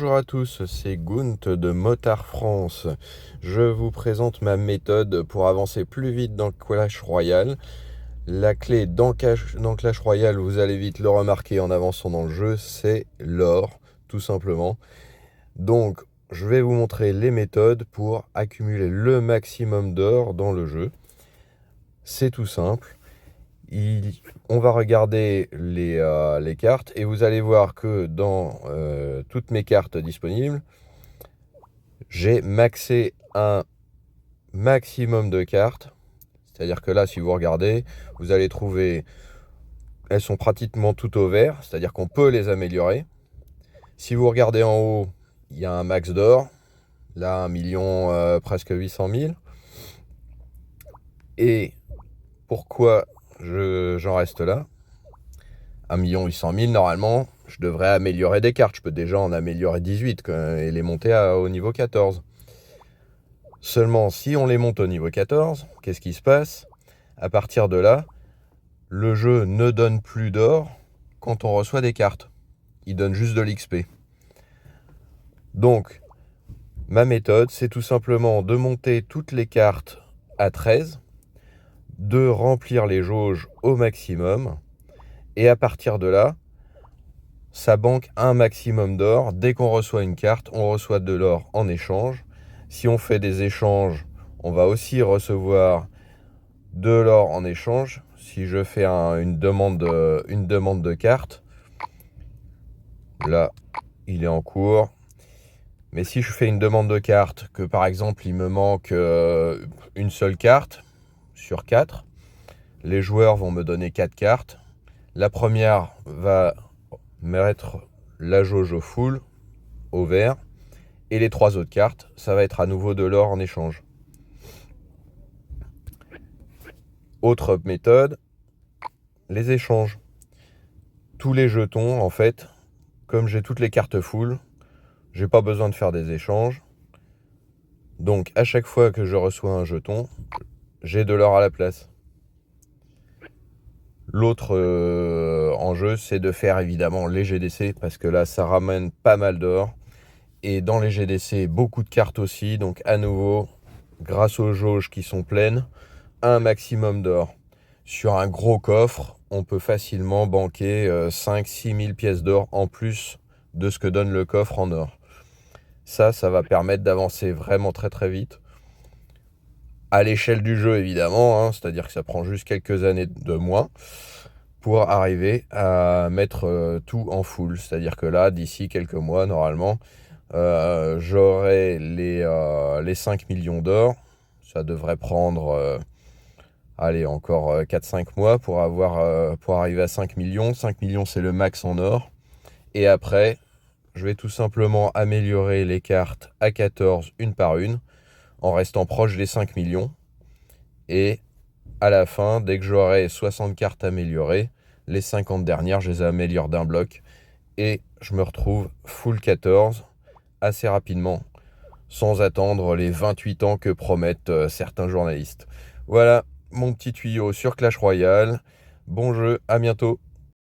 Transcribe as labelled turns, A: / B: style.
A: Bonjour à tous, c'est Gunt de Motard France. Je vous présente ma méthode pour avancer plus vite dans Clash Royale. La clé dans Clash Royale, vous allez vite le remarquer en avançant dans le jeu, c'est l'or, tout simplement. Donc, je vais vous montrer les méthodes pour accumuler le maximum d'or dans le jeu. C'est tout simple. On va regarder les cartes et vous allez voir que dans toutes mes cartes disponibles, j'ai maxé un maximum de cartes. C'est-à-dire que là, si vous regardez, vous allez trouver, elles sont pratiquement toutes au vert, c'est-à-dire qu'on peut les améliorer. Si vous regardez en haut, il y a un max d'or, là 1 million, presque 800 000. Et pourquoi j'en reste là? 1 800 000, normalement, je devrais améliorer des cartes. Je peux déjà en améliorer 18 et les monter au niveau 14. Seulement, si on les monte au niveau 14, qu'est-ce qui se passe? À partir de là, le jeu ne donne plus d'or quand on reçoit des cartes. Il donne juste de l'XP. Donc, ma méthode, c'est tout simplement de monter toutes les cartes à 13, de remplir les jauges au maximum, et à partir de là, ça banque un maximum d'or. Dès qu'on reçoit une carte, on reçoit de l'or en échange. Si on fait des échanges, on va aussi recevoir de l'or en échange. Si je fais une demande de carte, là, il est en cours. Mais si je fais une demande de carte, que par exemple, il me manque une seule carte sur 4, les joueurs vont me donner 4 cartes. La première va mettre la jauge au full, au vert. Et les 3 autres cartes, ça va être à nouveau de l'or en échange. Autre méthode, les échanges. Tous les jetons, en fait, comme j'ai toutes les cartes full, j'ai pas besoin de faire des échanges. Donc, à chaque fois que je reçois un jeton, j'ai de l'or à la place. L'autre enjeu, c'est de faire évidemment les GDC, parce que là, ça ramène pas mal d'or. Et dans les GDC, beaucoup de cartes aussi. Donc, à nouveau, grâce aux jauges qui sont pleines, un maximum d'or. Sur un gros coffre, on peut facilement banquer 5-6 000 pièces d'or en plus de ce que donne le coffre en or. Ça va permettre d'avancer vraiment très très vite. À l'échelle du jeu, évidemment, hein, c'est-à-dire que ça prend juste quelques années de moins pour arriver à mettre tout en full. C'est-à-dire que là, d'ici quelques mois, normalement, j'aurai les 5 millions d'or. Ça devrait prendre... allez, encore 4-5 mois pour arriver à 5 millions. 5 millions, c'est le max en or. Et après, je vais tout simplement améliorer les cartes à 14 une par une, en restant proche des 5 millions. Et à la fin, dès que j'aurai 60 cartes améliorées, les 50 dernières, je les améliore d'un bloc. Et je me retrouve full 14 assez rapidement, sans attendre les 28 ans que promettent certains journalistes. Voilà mon petit tuyau sur Clash Royale. Bon jeu, à bientôt.